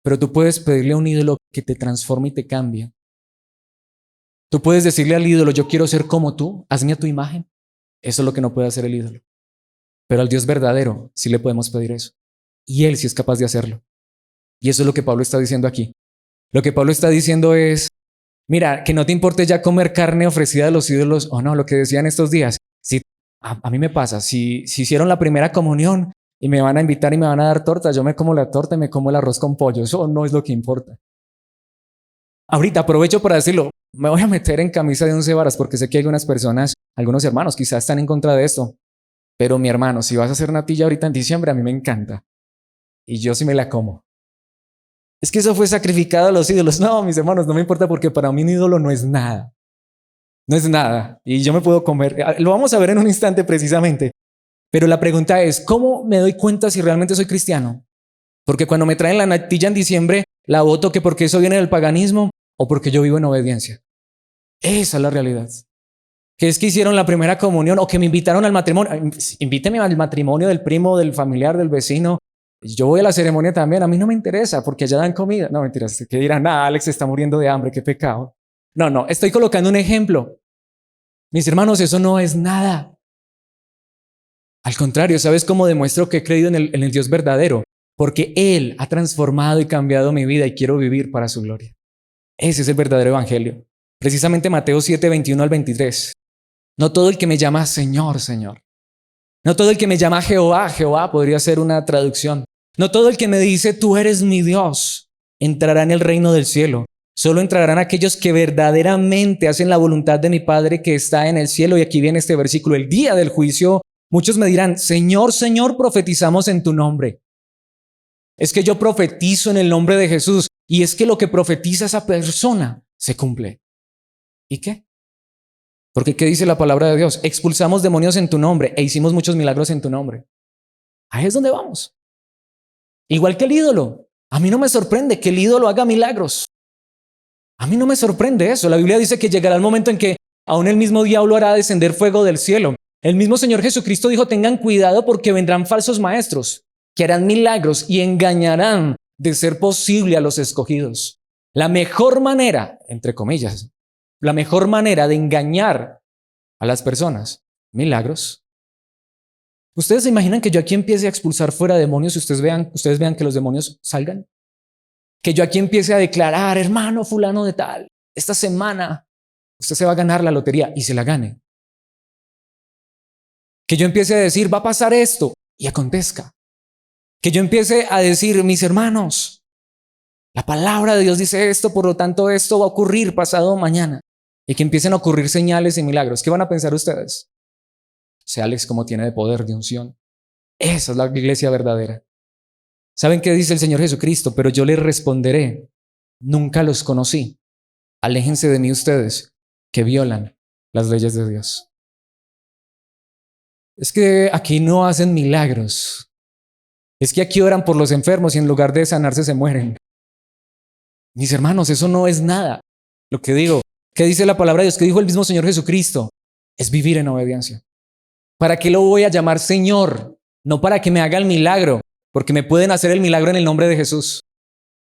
Pero tú puedes pedirle a un ídolo que te transforme y te cambie. Tú puedes decirle al ídolo, yo quiero ser como tú, hazme a tu imagen. Eso es lo que no puede hacer el ídolo. Pero al Dios verdadero sí le podemos pedir eso. Y Él sí es capaz de hacerlo. Y eso es lo que Pablo está diciendo aquí. Lo que Pablo está diciendo es, mira, que no te importe ya comer carne ofrecida a los ídolos o no, lo que decían estos días. Si, a mí me pasa, si hicieron la primera comunión y me van a invitar y me van a dar torta, yo me como la torta y me como el arroz con pollo. Eso no es lo que importa. Ahorita aprovecho para decirlo, me voy a meter en camisa de 11 varas porque sé que algunas personas, algunos hermanos quizás están en contra de esto. Pero mi hermano, si vas a hacer natilla ahorita en diciembre, a mí me encanta. Y yo sí me la como. Es que eso fue sacrificado a los ídolos. No, mis hermanos, no me importa porque para mí un ídolo no es nada. No es nada. Y yo me puedo comer. Lo vamos a ver en un instante precisamente. Pero la pregunta es, ¿cómo me doy cuenta si realmente soy cristiano? Porque cuando me traen la natilla en diciembre, la voto que porque eso viene del paganismo o porque yo vivo en obediencia. Esa es la realidad. Que es que hicieron la primera comunión o que me invitaron al matrimonio. Invíteme al matrimonio del primo, del familiar, del vecino. Yo voy a la ceremonia también. A mí no me interesa porque allá dan comida. No, mentiras. ¿Qué dirán? Alex está muriendo de hambre. Qué pecado. No. Estoy colocando un ejemplo. Mis hermanos, eso no es nada. Al contrario, ¿sabes cómo demuestro que he creído en el Dios verdadero? Porque Él ha transformado y cambiado mi vida y quiero vivir para su gloria. Ese es el verdadero evangelio. Precisamente Mateo 7, 21 al 23. No todo el que me llama Señor, Señor. No todo el que me llama Jehová, Jehová podría ser una traducción. No todo el que me dice tú eres mi Dios entrará en el reino del cielo. Solo entrarán aquellos que verdaderamente hacen la voluntad de mi Padre que está en el cielo. Y aquí viene este versículo. El día del juicio, muchos me dirán, Señor, Señor, profetizamos en tu nombre. Es que yo profetizo en el nombre de Jesús. Y es que lo que profetiza esa persona se cumple. ¿Y qué? Porque ¿qué dice la palabra de Dios? Expulsamos demonios en tu nombre e hicimos muchos milagros en tu nombre. Ahí es donde vamos. Igual que el ídolo. A mí no me sorprende que el ídolo haga milagros. A mí no me sorprende eso. La Biblia dice que llegará el momento en que aún el mismo diablo hará descender fuego del cielo. El mismo Señor Jesucristo dijo, tengan cuidado porque vendrán falsos maestros que harán milagros y engañarán de ser posible a los escogidos. La mejor manera, entre comillas, la mejor manera de engañar a las personas, milagros. ¿Ustedes se imaginan que yo aquí empiece a expulsar fuera demonios y ustedes vean que los demonios salgan? Que yo aquí empiece a declarar, hermano fulano de tal, esta semana usted se va a ganar la lotería y se la gane. Que yo empiece a decir, va a pasar esto y acontezca. Que yo empiece a decir, mis hermanos, la palabra de Dios dice esto, por lo tanto esto va a ocurrir pasado mañana. Y que empiecen a ocurrir señales y milagros. ¿Qué van a pensar ustedes? Sea Alex como tiene de poder, de unción. Esa es la iglesia verdadera. ¿Saben qué dice el Señor Jesucristo? Pero yo les responderé, nunca los conocí. Aléjense de mí ustedes que violan las leyes de Dios. Es que aquí no hacen milagros. Es que aquí oran por los enfermos y en lugar de sanarse se mueren. Mis hermanos, eso no es nada. Lo que digo, ¿qué dice la palabra de Dios? ¿Qué dijo el mismo Señor Jesucristo? Es vivir en obediencia. ¿Para qué lo voy a llamar Señor? No para que me haga el milagro, porque me pueden hacer el milagro en el nombre de Jesús.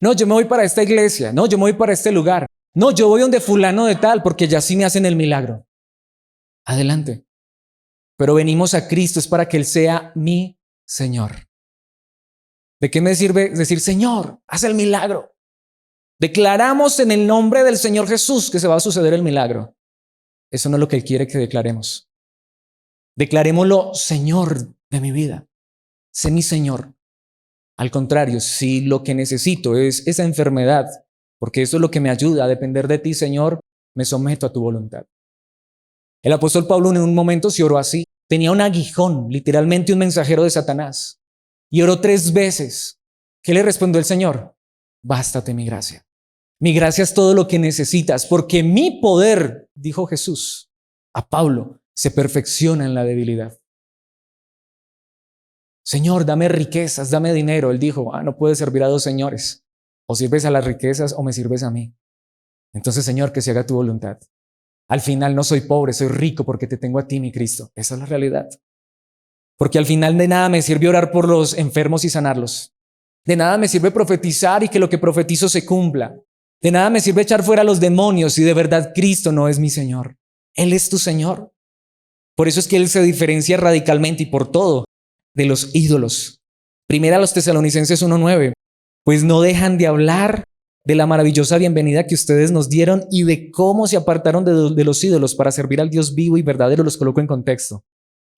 No, yo me voy para esta iglesia. No, yo me voy para este lugar. No, yo voy donde fulano de tal, porque ya sí me hacen el milagro. Adelante. Pero venimos a Cristo es para que Él sea mi Señor. ¿De qué me sirve decir, Señor, haz el milagro? Declaramos en el nombre del Señor Jesús que se va a suceder el milagro. Eso no es lo que Él quiere que declaremos. Declarémoslo, Señor de mi vida. Sé mi Señor. Al contrario, si lo que necesito es esa enfermedad, porque eso es lo que me ayuda a depender de ti, Señor, me someto a tu voluntad. El apóstol Pablo en un momento se oró así. Tenía un aguijón, literalmente un mensajero de Satanás. Y oró 3 veces. ¿Qué le respondió el Señor? Bástate mi gracia. Mi gracia es todo lo que necesitas, porque mi poder, dijo Jesús a Pablo, se perfecciona en la debilidad. Señor, dame riquezas, dame dinero. Él dijo, no puedes servir a dos señores. O sirves a las riquezas o me sirves a mí. Entonces, Señor, que se haga tu voluntad. Al final no soy pobre, soy rico porque te tengo a ti, mi Cristo. Esa es la realidad. Porque al final de nada me sirve orar por los enfermos y sanarlos. De nada me sirve profetizar y que lo que profetizo se cumpla. De nada me sirve echar fuera a los demonios si de verdad Cristo no es mi Señor. Él es tu Señor. Por eso es que Él se diferencia radicalmente y por todo de los ídolos. Primera a los Tesalonicenses 1:9. Pues no dejan de hablar de la maravillosa bienvenida que ustedes nos dieron y de cómo se apartaron de los ídolos para servir al Dios vivo y verdadero. Los coloco en contexto.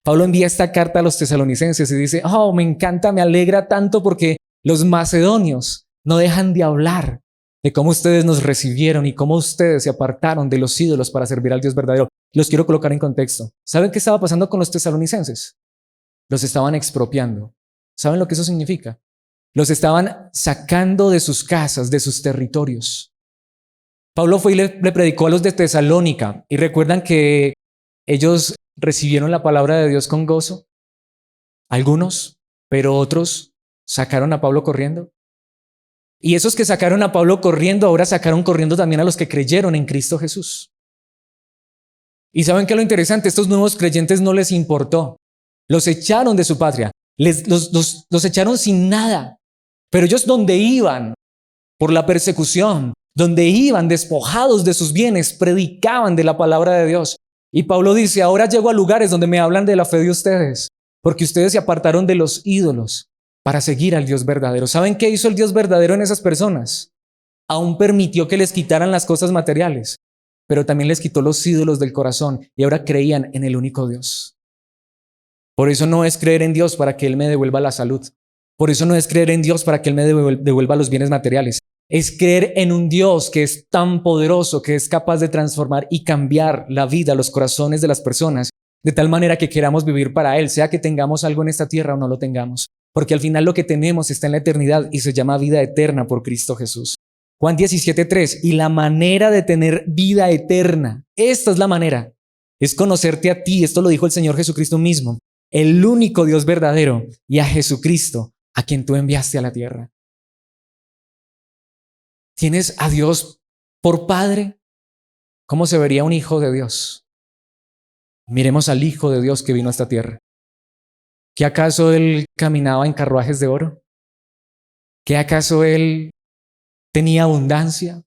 Pablo envía esta carta a los tesalonicenses y dice, me encanta, me alegra tanto porque los macedonios no dejan de hablar de cómo ustedes nos recibieron y cómo ustedes se apartaron de los ídolos para servir al Dios verdadero. Los quiero colocar en contexto. ¿Saben qué estaba pasando con los tesalonicenses? Los estaban expropiando. ¿Saben lo que eso significa? Los estaban sacando de sus casas, de sus territorios. Pablo fue y le predicó a los de Tesalónica y recuerdan que ellos recibieron la palabra de Dios con gozo. Algunos, pero otros sacaron a Pablo corriendo. Y esos que sacaron a Pablo corriendo, ahora sacaron corriendo también a los que creyeron en Cristo Jesús. Y ¿saben qué es lo interesante? Estos nuevos creyentes no les importó. Los echaron de su patria. Los echaron sin nada. Pero ellos donde iban por la persecución, donde iban despojados de sus bienes, predicaban de la palabra de Dios. Y Pablo dice, ahora llego a lugares donde me hablan de la fe de ustedes, porque ustedes se apartaron de los ídolos para seguir al Dios verdadero. ¿Saben qué hizo el Dios verdadero en esas personas? Aún permitió que les quitaran las cosas materiales, pero también les quitó los ídolos del corazón y ahora creían en el único Dios. Por eso no es creer en Dios para que Él me devuelva la salud. Por eso no es creer en Dios para que Él me devuelva los bienes materiales. Es creer en un Dios que es tan poderoso, que es capaz de transformar y cambiar la vida, los corazones de las personas, de tal manera que queramos vivir para Él, sea que tengamos algo en esta tierra o no lo tengamos. Porque al final lo que tenemos está en la eternidad y se llama vida eterna por Cristo Jesús. Juan 17:3, y la manera de tener vida eterna, esta es la manera, es conocerte a ti, esto lo dijo el Señor Jesucristo mismo, el único Dios verdadero, y a Jesucristo, a quien tú enviaste a la tierra. ¿Tienes a Dios por Padre? ¿Cómo se vería un hijo de Dios? Miremos al Hijo de Dios que vino a esta tierra. ¿Qué acaso Él caminaba en carruajes de oro? ¿Qué acaso Él tenía abundancia?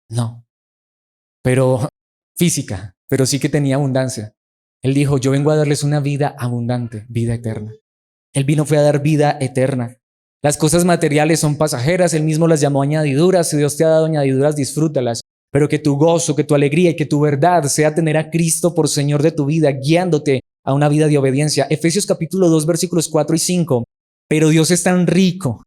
No, pero física, pero sí que tenía abundancia. Él dijo, yo vengo a darles una vida abundante, vida eterna. Él fue a dar vida eterna. Las cosas materiales son pasajeras, Él mismo las llamó añadiduras. Si Dios te ha dado añadiduras, disfrútalas. Pero que tu gozo, que tu alegría y que tu verdad sea tener a Cristo por Señor de tu vida, guiándote a una vida de obediencia. Efesios capítulo 2, versículos 4 y 5. Pero Dios es tan rico.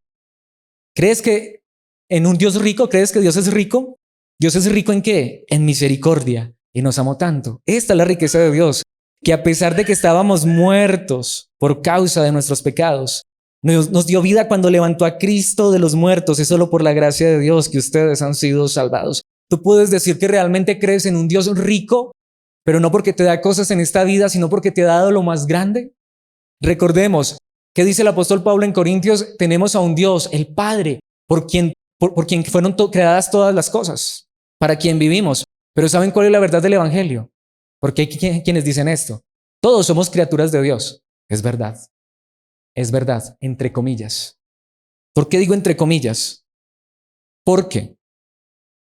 ¿Crees que en un Dios rico, crees que Dios es rico? ¿Dios es rico en qué? En misericordia. Y nos amó tanto. Esta es la riqueza de Dios, que a pesar de que estábamos muertos por causa de nuestros pecados, nos dio vida cuando levantó a Cristo de los muertos. Es solo por la gracia de Dios que ustedes han sido salvados. Tú puedes decir que realmente crees en un Dios rico, pero no porque te da cosas en esta vida, sino porque te ha dado lo más grande. Recordemos, ¿qué dice el apóstol Pablo en Corintios? Tenemos a un Dios, el Padre, por quien fueron creadas todas las cosas, para quien vivimos. Pero ¿saben cuál es la verdad del Evangelio? Porque hay quienes dicen esto. Todos somos criaturas de Dios. Es verdad, entre comillas. ¿Por qué digo entre comillas? Porque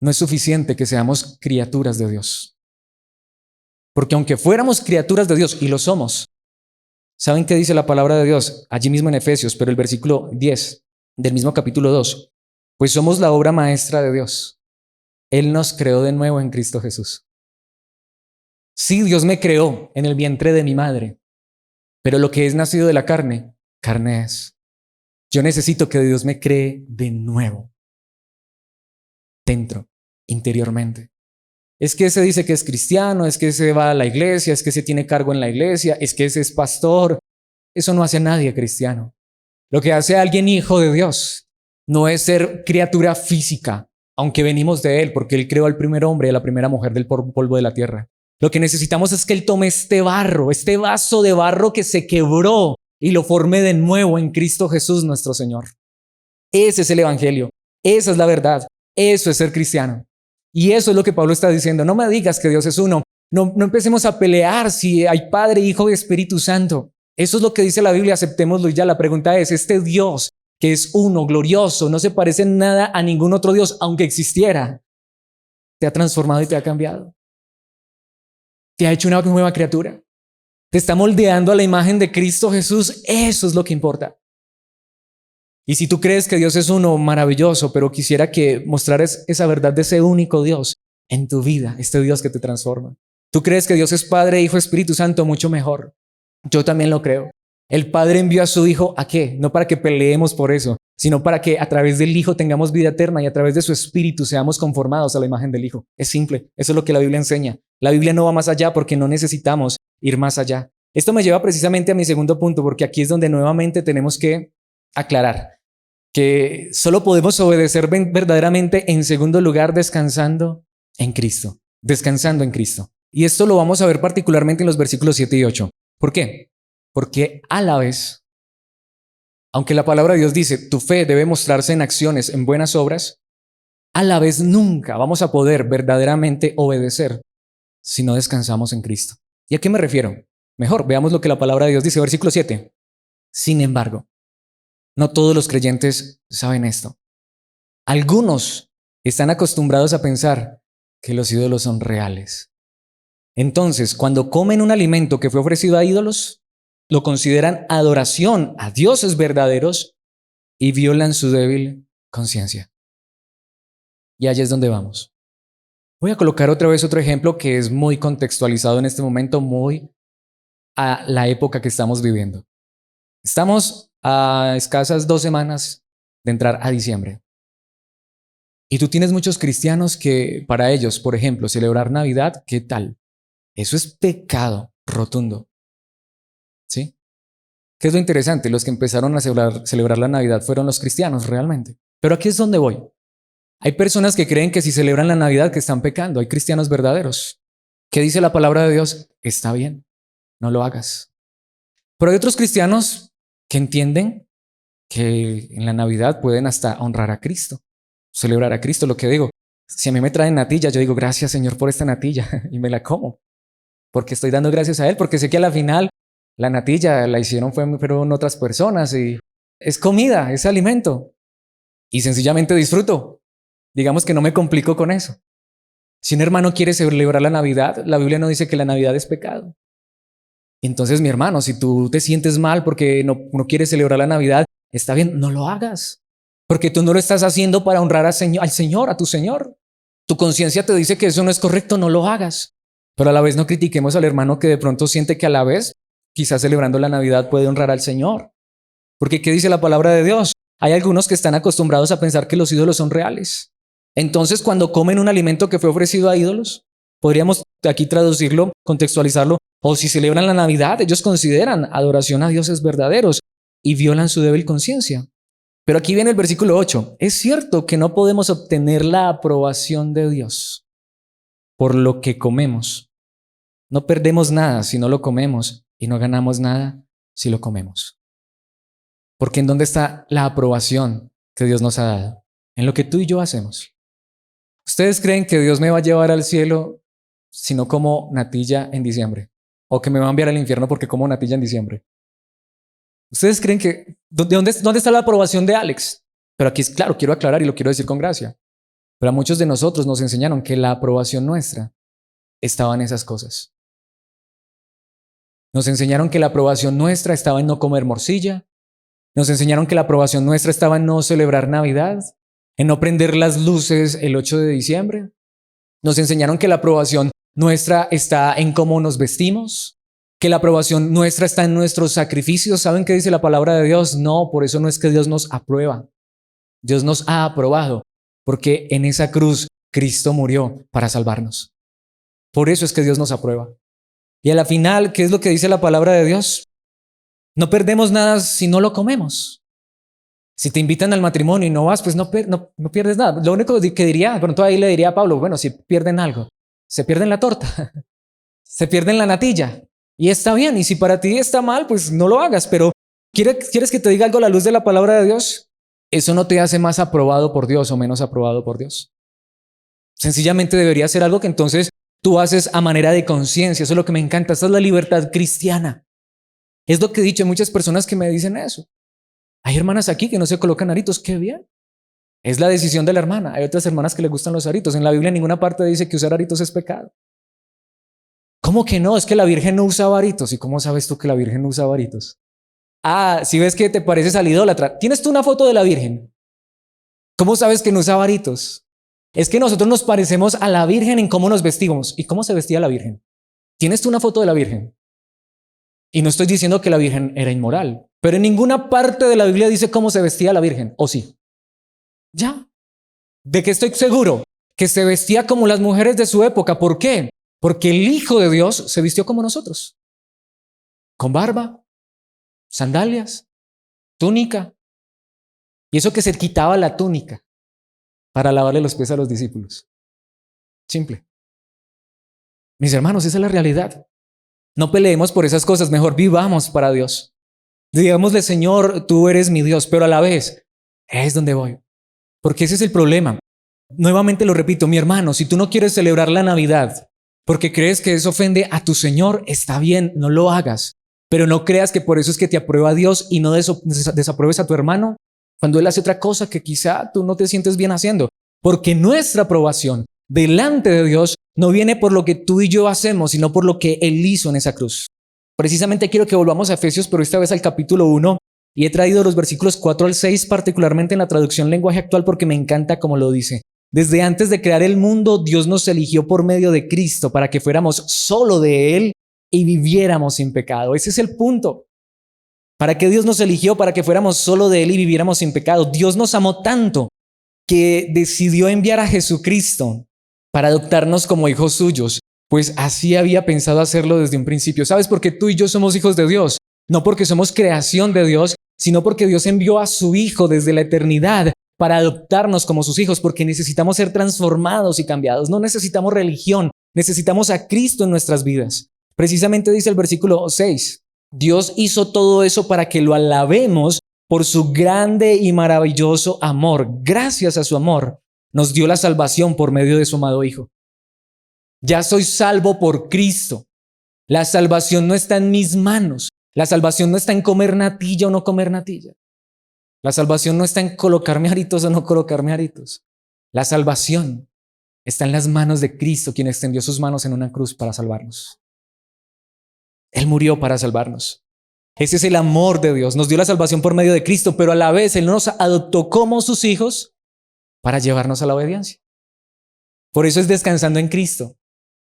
no es suficiente que seamos criaturas de Dios. Porque aunque fuéramos criaturas de Dios, y lo somos, ¿saben qué dice la palabra de Dios? Allí mismo en Efesios, pero el versículo 10 del mismo capítulo 2. Pues somos la obra maestra de Dios. Él nos creó de nuevo en Cristo Jesús. Sí, Dios me creó en el vientre de mi madre, pero lo que es nacido de la carne, carne es. Yo necesito que Dios me cree de nuevo, dentro, interiormente. Es que ese dice que es cristiano, es que ese va a la iglesia, es que ese tiene cargo en la iglesia, es que ese es pastor. Eso no hace a nadie cristiano. Lo que hace a alguien hijo de Dios no es ser criatura física, aunque venimos de Él, porque Él creó al primer hombre y a la primera mujer del polvo de la tierra. Lo que necesitamos es que Él tome este barro, este vaso de barro que se quebró y lo forme de nuevo en Cristo Jesús nuestro Señor. Ese es el Evangelio, esa es la verdad, eso es ser cristiano. Y eso es lo que Pablo está diciendo. No me digas que Dios es uno. No empecemos a pelear si hay Padre, Hijo y Espíritu Santo. Eso es lo que dice la Biblia, aceptémoslo y ya. La pregunta es, este Dios que es uno, glorioso, no se parece en nada a ningún otro Dios, aunque existiera, te ha transformado y te ha cambiado. Te ha hecho una nueva criatura. Te está moldeando a la imagen de Cristo Jesús. Eso es lo que importa. Y si tú crees que Dios es uno, maravilloso, pero quisiera que mostraras esa verdad de ese único Dios en tu vida, este Dios que te transforma. Tú crees que Dios es Padre, Hijo, Espíritu Santo, mucho mejor. Yo también lo creo. El Padre envió a su Hijo, ¿a qué? No para que peleemos por eso, sino para que a través del Hijo tengamos vida eterna y a través de su Espíritu seamos conformados a la imagen del Hijo. Es simple, eso es lo que la Biblia enseña. La Biblia no va más allá porque no necesitamos ir más allá. Esto me lleva precisamente a mi segundo punto, porque aquí es donde nuevamente tenemos que aclarar que solo podemos obedecer verdaderamente, en segundo lugar, descansando en Cristo. Descansando en Cristo. Y esto lo vamos a ver particularmente en los versículos 7 y 8. ¿Por qué? Porque a la vez, aunque la palabra de Dios dice, tu fe debe mostrarse en acciones, en buenas obras, a la vez nunca vamos a poder verdaderamente obedecer si no descansamos en Cristo. ¿Y a qué me refiero? Mejor, veamos lo que la palabra de Dios dice, versículo 7. Sin embargo, no todos los creyentes saben esto. Algunos están acostumbrados a pensar que los ídolos son reales. Entonces, cuando comen un alimento que fue ofrecido a ídolos, lo consideran adoración a dioses verdaderos y violan su débil conciencia. Y allí es donde vamos. Voy a colocar otra vez otro ejemplo que es muy contextualizado en este momento, muy a la época que estamos viviendo. Estamos a escasas 2 semanas de entrar a diciembre. Y tú tienes muchos cristianos que para ellos, por ejemplo, celebrar Navidad, ¿qué tal? Eso es pecado rotundo. ¿Sí? ¿Qué es lo interesante? Los que empezaron a celebrar la Navidad fueron los cristianos realmente. Pero aquí es donde voy. Hay personas que creen que si celebran la Navidad que están pecando. Hay cristianos verdaderos. ¿Qué dice la palabra de Dios? Está bien, no lo hagas. Pero hay otros cristianos que entienden que en la Navidad pueden hasta honrar a Cristo, celebrar a Cristo. Lo que digo, si a mí me traen natilla, yo digo gracias Señor por esta natilla y me la como, porque estoy dando gracias a Él, porque sé que a la final la natilla la hicieron fueron otras personas y es comida, es alimento y sencillamente disfruto. Digamos que no me complico con eso. Si un hermano quiere celebrar la Navidad, la Biblia no dice que la Navidad es pecado. Entonces, mi hermano, si tú te sientes mal porque no quieres celebrar la Navidad, está bien, no lo hagas. Porque tú no lo estás haciendo para honrar al Señor, a tu Señor. Tu conciencia te dice que eso no es correcto, no lo hagas. Pero a la vez no critiquemos al hermano que de pronto siente que a la vez, quizás celebrando la Navidad puede honrar al Señor. Porque ¿qué dice la palabra de Dios? Hay algunos que están acostumbrados a pensar que los ídolos son reales. Entonces, cuando comen un alimento que fue ofrecido a ídolos, podríamos aquí traducirlo, contextualizarlo, o si celebran la Navidad, ellos consideran adoración a dioses verdaderos y violan su débil conciencia. Pero aquí viene el versículo 8. Es cierto que no podemos obtener la aprobación de Dios por lo que comemos. No perdemos nada si no lo comemos y no ganamos nada si lo comemos. Porque ¿en dónde está la aprobación que Dios nos ha dado? En lo que tú y yo hacemos. ¿Ustedes creen que Dios me va a llevar al cielo si no como natilla en diciembre? ¿O que me va a enviar al infierno porque como natilla en diciembre? ¿Ustedes creen que... ¿Dónde está la aprobación de Alex? Pero aquí es claro, quiero aclarar y lo quiero decir con gracia. Pero a muchos de nosotros nos enseñaron que la aprobación nuestra estaba en esas cosas. Nos enseñaron que la aprobación nuestra estaba en no comer morcilla. Nos enseñaron que la aprobación nuestra estaba en no celebrar Navidad, en no prender las luces el 8 de diciembre. Nos enseñaron que la aprobación nuestra está en cómo nos vestimos, que la aprobación nuestra está en nuestros sacrificios. ¿Saben qué dice la palabra de Dios? No, por eso no es que Dios nos aprueba. Dios nos ha aprobado, porque en esa cruz Cristo murió para salvarnos. Por eso es que Dios nos aprueba. Y a la final, ¿qué es lo que dice la palabra de Dios? No perdemos nada si no lo comemos. Si te invitan al matrimonio y no vas, pues no pierdes nada. Lo único que diría, de pronto ahí le diría a Pablo, bueno, si pierden algo, se pierden la torta, se pierden la natilla. Y está bien, y si para ti está mal, pues no lo hagas, pero ¿Quieres que te diga algo a la luz de la palabra de Dios? Eso no te hace más aprobado por Dios o menos aprobado por Dios. Sencillamente debería ser algo que entonces tú haces a manera de conciencia. Eso es lo que me encanta. Esta es la libertad cristiana. Es lo que he dicho. Hay muchas personas que me dicen eso. Hay hermanas aquí que no se colocan aritos. ¡Qué bien! Es la decisión de la hermana. Hay otras hermanas que le gustan los aritos. En la Biblia en ninguna parte dice que usar aritos es pecado. ¿Cómo que no? Es que la Virgen no usaba aritos. ¿Y cómo sabes tú que la Virgen no usaba aritos? Ah, si ves que te pareces al idólatra. ¿Tienes tú una foto de la Virgen? ¿Cómo sabes que no usaba aritos? Es que nosotros nos parecemos a la Virgen en cómo nos vestimos. ¿Y cómo se vestía la Virgen? ¿Tienes tú una foto de la Virgen? Y no estoy diciendo que la Virgen era inmoral, pero en ninguna parte de la Biblia dice cómo se vestía la Virgen. ¿O sí? Ya. ¿De qué estoy seguro? Que se vestía como las mujeres de su época. ¿Por qué? Porque el Hijo de Dios se vistió como nosotros. Con barba, sandalias, túnica. Y eso que se quitaba la túnica para lavarle los pies a los discípulos. Simple. Mis hermanos, esa es la realidad. No peleemos por esas cosas, mejor vivamos para Dios. Digámosle, Señor, tú eres mi Dios, pero a la vez es donde voy. Porque ese es el problema. Nuevamente lo repito, mi hermano, si tú no quieres celebrar la Navidad porque crees que eso ofende a tu Señor, está bien, no lo hagas. Pero no creas que por eso es que te aprueba Dios y no desapruebes a tu hermano cuando él hace otra cosa que quizá tú no te sientes bien haciendo. Porque nuestra aprobación delante de Dios no viene por lo que tú y yo hacemos, sino por lo que Él hizo en esa cruz. Precisamente quiero que volvamos a Efesios, pero esta vez al capítulo 1, y he traído los versículos 4 al 6, particularmente en la traducción lenguaje actual, porque me encanta cómo lo dice. Desde antes de crear el mundo, Dios nos eligió por medio de Cristo para que fuéramos solo de Él y viviéramos sin pecado. Ese es el punto. ¿Para qué Dios nos eligió? Para que fuéramos solo de Él y viviéramos sin pecado. Dios nos amó tanto que decidió enviar a Jesucristo para adoptarnos como hijos suyos, pues así había pensado hacerlo desde un principio. ¿Sabes por qué tú y yo somos hijos de Dios? No porque somos creación de Dios, sino porque Dios envió a su Hijo desde la eternidad para adoptarnos como sus hijos, porque necesitamos ser transformados y cambiados. No necesitamos religión, necesitamos a Cristo en nuestras vidas. Precisamente dice el versículo 6, Dios hizo todo eso para que lo alabemos por su grande y maravilloso amor. Gracias a su amor, nos dio la salvación por medio de su amado Hijo. Ya soy salvo por Cristo. La salvación no está en mis manos. La salvación no está en comer natilla o no comer natilla. La salvación no está en colocarme aritos o no colocarme aritos. La salvación está en las manos de Cristo, quien extendió sus manos en una cruz para salvarnos. Él murió para salvarnos. Ese es el amor de Dios. Nos dio la salvación por medio de Cristo, pero a la vez Él nos adoptó como sus hijos para llevarnos a la obediencia. Por eso es descansando en Cristo.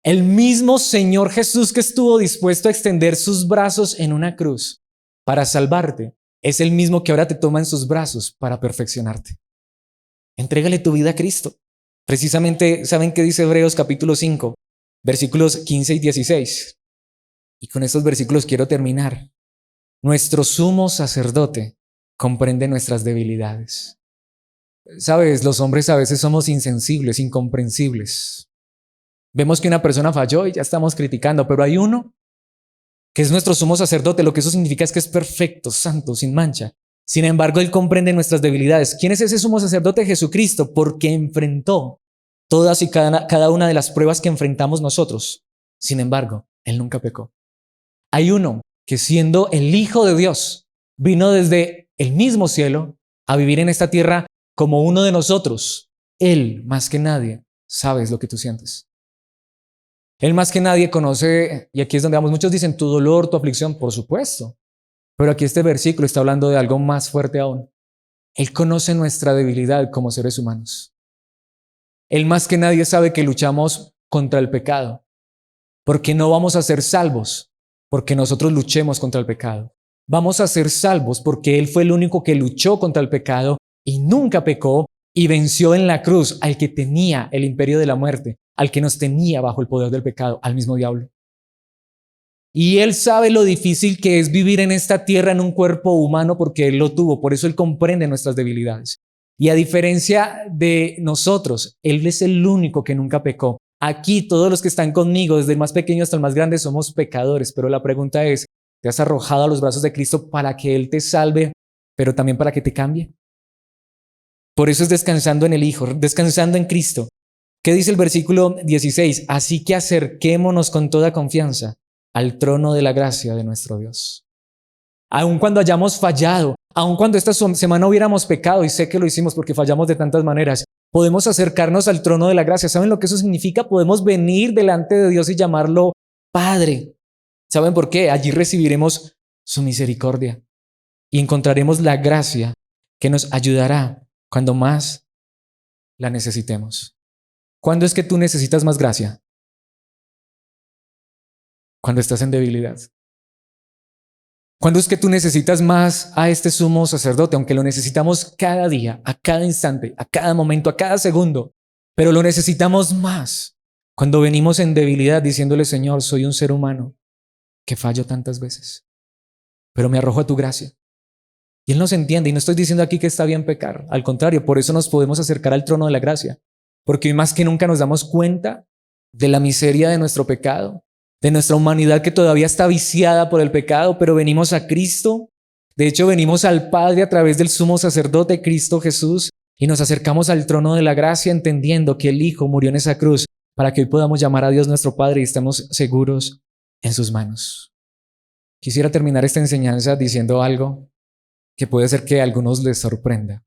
El mismo Señor Jesús que estuvo dispuesto a extender sus brazos en una cruz para salvarte, es el mismo que ahora te toma en sus brazos para perfeccionarte. Entrégale tu vida a Cristo. Precisamente, ¿saben qué dice Hebreos capítulo 5, versículos 15 y 16? Y con estos versículos quiero terminar. Nuestro sumo sacerdote comprende nuestras debilidades. Sabes, los hombres a veces somos insensibles, incomprensibles. Vemos que una persona falló y ya estamos criticando, pero hay uno que es nuestro sumo sacerdote. Lo que eso significa es que es perfecto, santo, sin mancha. Sin embargo, Él comprende nuestras debilidades. ¿Quién es ese sumo sacerdote? Jesucristo, porque enfrentó todas y cada una de las pruebas que enfrentamos nosotros. Sin embargo, Él nunca pecó. Hay uno que siendo el Hijo de Dios, vino desde el mismo cielo a vivir en esta tierra como uno de nosotros. Él, más que nadie, sabe lo que tú sientes. Él más que nadie conoce, y aquí es donde vamos, muchos dicen tu dolor, tu aflicción, por supuesto. Pero aquí este versículo está hablando de algo más fuerte aún. Él conoce nuestra debilidad como seres humanos. Él más que nadie sabe que luchamos contra el pecado, porque no vamos a ser salvos porque nosotros luchemos contra el pecado. Vamos a ser salvos porque Él fue el único que luchó contra el pecado y nunca pecó y venció en la cruz al que tenía el imperio de la muerte, al que nos tenía bajo el poder del pecado, al mismo diablo. Y Él sabe lo difícil que es vivir en esta tierra en un cuerpo humano porque Él lo tuvo, por eso Él comprende nuestras debilidades. Y a diferencia de nosotros, Él es el único que nunca pecó. Aquí todos los que están conmigo, desde el más pequeño hasta el más grande, somos pecadores, pero la pregunta es, Te has arrojado a los brazos de Cristo para que Él te salve, pero también para que te cambie. Por eso es descansando en el Hijo, descansando en Cristo. ¿Qué dice el versículo 16? Así que acerquémonos con toda confianza al trono de la gracia de nuestro Dios. Aun cuando hayamos fallado, aun cuando esta semana hubiéramos pecado, y sé que lo hicimos porque fallamos de tantas maneras, podemos acercarnos al trono de la gracia. ¿Saben lo que eso significa? Podemos venir delante de Dios y llamarlo Padre. ¿Saben por qué? Allí recibiremos su misericordia y encontraremos la gracia que nos ayudará cuando más la necesitemos. ¿Cuándo es que tú necesitas más gracia? Cuando estás en debilidad. ¿Cuándo es que tú necesitas más a este sumo sacerdote? Aunque lo necesitamos cada día, a cada instante, a cada momento, a cada segundo, pero lo necesitamos más cuando venimos en debilidad diciéndole: Señor, soy un ser humano que fallo tantas veces, pero me arrojo a tu gracia. Y Él nos entiende, y no estoy diciendo aquí que está bien pecar, al contrario, por eso nos podemos acercar al trono de la gracia, porque hoy más que nunca nos damos cuenta de la miseria de nuestro pecado, de nuestra humanidad que todavía está viciada por el pecado, pero venimos a Cristo. De hecho, venimos al Padre a través del sumo sacerdote Cristo Jesús y nos acercamos al trono de la gracia entendiendo que el Hijo murió en esa cruz para que hoy podamos llamar a Dios nuestro Padre y estemos seguros en sus manos. Quisiera terminar esta enseñanza diciendo algo que puede ser que a algunos les sorprenda.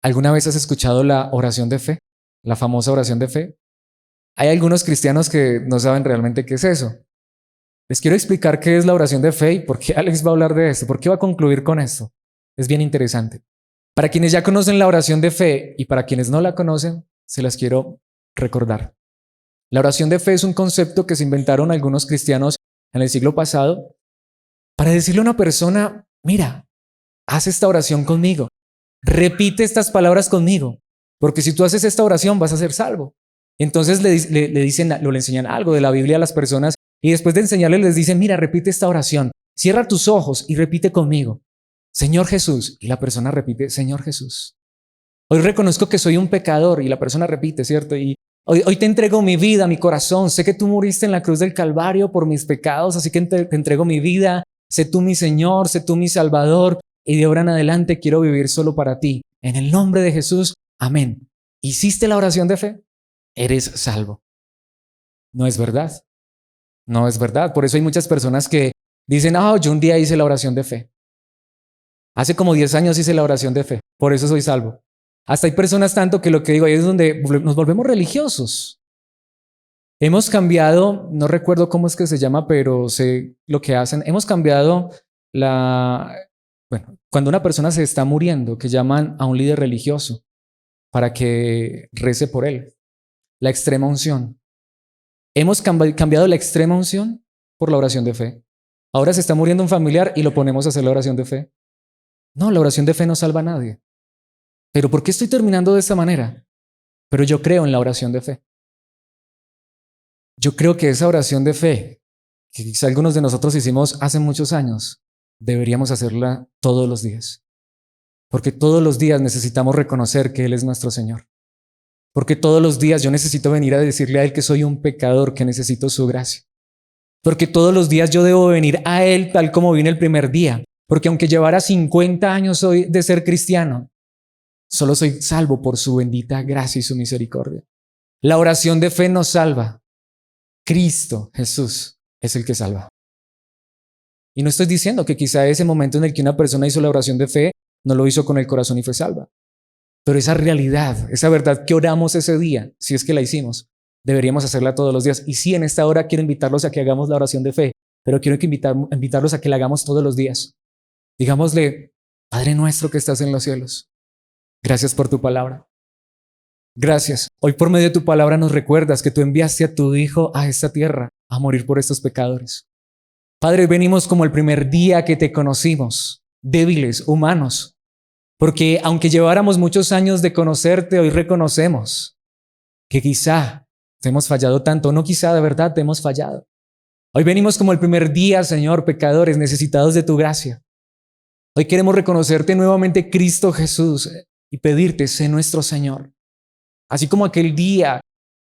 ¿Alguna vez has escuchado la oración de fe? La famosa oración de fe. Hay algunos cristianos que no saben realmente qué es eso. Les quiero explicar qué es la oración de fe y por qué Alex va a hablar de esto, por qué va a concluir con esto. Es bien interesante. Para quienes ya conocen la oración de fe y para quienes no la conocen, se las quiero recordar. La oración de fe es un concepto que se inventaron algunos cristianos en el siglo pasado para decirle a una persona: mira, haz esta oración conmigo, repite estas palabras conmigo, porque si tú haces esta oración vas a ser salvo. Entonces le enseñan algo de la Biblia a las personas y después de enseñarles les dicen: mira, repite esta oración, cierra tus ojos y repite conmigo: Señor Jesús. Y la persona repite: Señor Jesús. Hoy reconozco que soy un pecador, y la persona repite, ¿cierto? Y hoy te entrego mi vida, mi corazón. Sé que tú muriste en la cruz del Calvario por mis pecados, así que te entrego mi vida. Sé tú mi Señor, sé tú mi Salvador, y de ahora en adelante quiero vivir solo para ti. En el nombre de Jesús, amén. ¿Hiciste la oración de fe? Eres salvo. No es verdad. No es verdad. Por eso hay muchas personas que dicen: yo un día hice la oración de fe. Hace como 10 años hice la oración de fe. Por eso soy salvo. Hasta hay personas tanto que lo que digo ahí es donde nos volvemos religiosos. Hemos cambiado, no recuerdo cómo es que se llama, pero sé lo que hacen. Hemos cambiado cuando una persona se está muriendo, que llaman a un líder religioso para que rece por él. La extrema unción. Hemos cambiado la extrema unción por la oración de fe. Ahora se está muriendo un familiar y lo ponemos a hacer la oración de fe. No, la oración de fe no salva a nadie. ¿Pero por qué estoy terminando de esta manera? Pero yo creo en la oración de fe. Yo creo que esa oración de fe, que quizá algunos de nosotros hicimos hace muchos años, deberíamos hacerla todos los días. Porque todos los días necesitamos reconocer que Él es nuestro Señor. Porque todos los días yo necesito venir a decirle a Él que soy un pecador, que necesito su gracia. Porque todos los días yo debo venir a Él tal como vine el primer día. Porque aunque llevara 50 años hoy de ser cristiano, solo soy salvo por su bendita gracia y su misericordia. La oración de fe nos salva. Cristo Jesús es el que salva. Y no estoy diciendo que quizá ese momento en el que una persona hizo la oración de fe no lo hizo con el corazón y fue salva. Pero esa realidad, esa verdad que oramos ese día, si es que la hicimos, deberíamos hacerla todos los días. Y sí, en esta hora quiero invitarlos a que hagamos la oración de fe, pero quiero invitarlos a que la hagamos todos los días. Digámosle: Padre nuestro que estás en los cielos, gracias por tu palabra. Gracias. Hoy por medio de tu palabra nos recuerdas que tú enviaste a tu Hijo a esta tierra a morir por estos pecadores. Padre, venimos como el primer día que te conocimos, débiles, humanos, porque aunque lleváramos muchos años de conocerte, hoy reconocemos que quizá te hemos fallado tanto, no quizá, de verdad te hemos fallado. Hoy venimos como el primer día, Señor, pecadores necesitados de tu gracia. Hoy queremos reconocerte nuevamente, Cristo Jesús, y pedirte: sé nuestro Señor. Así como aquel día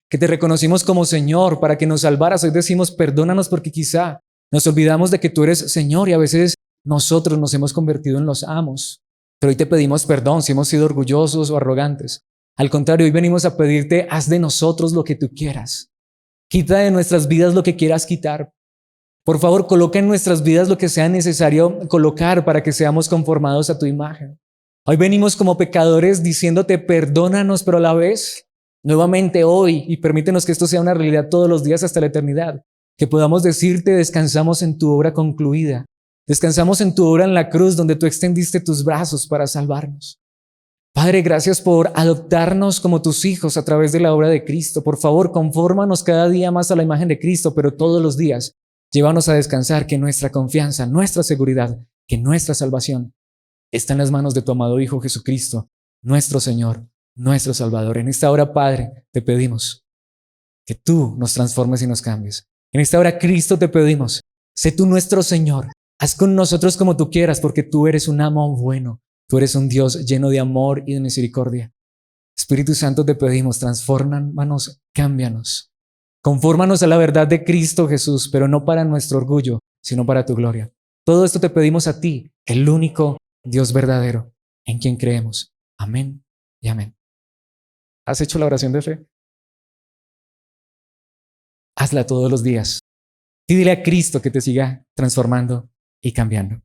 que te reconocimos como Señor para que nos salvaras, hoy decimos: perdónanos porque quizá Nos olvidamos de que tú eres Señor y a veces nosotros nos hemos convertido en los amos. Pero hoy te pedimos perdón si hemos sido orgullosos o arrogantes. Al contrario, hoy venimos a pedirte, haz de nosotros lo que tú quieras. Quita de nuestras vidas lo que quieras quitar. Por favor, coloca en nuestras vidas lo que sea necesario colocar para que seamos conformados a tu imagen. Hoy venimos como pecadores diciéndote perdónanos, pero a la vez, nuevamente hoy, y permítenos que esto sea una realidad todos los días hasta la eternidad, que podamos decirte descansamos en tu obra concluida. Descansamos en tu obra en la cruz donde tú extendiste tus brazos para salvarnos. Padre, gracias por adoptarnos como tus hijos a través de la obra de Cristo. Por favor, confórmanos cada día más a la imagen de Cristo, pero todos los días llévanos a descansar que nuestra confianza, nuestra seguridad, que nuestra salvación está en las manos de tu amado Hijo Jesucristo, nuestro Señor, nuestro Salvador. En esta hora, Padre, te pedimos que tú nos transformes y nos cambies. En esta hora, Cristo, te pedimos, sé tú nuestro Señor. Haz con nosotros como tú quieras, porque tú eres un amo bueno. Tú eres un Dios lleno de amor y de misericordia. Espíritu Santo, te pedimos, transfórmanos, cámbianos. Confórmanos a la verdad de Cristo Jesús, pero no para nuestro orgullo, sino para tu gloria. Todo esto te pedimos a ti, el único Dios verdadero, en quien creemos. Amén y amén. ¿Has hecho la oración de fe? Hazla todos los días. Y dile a Cristo que te siga transformando y cambiando.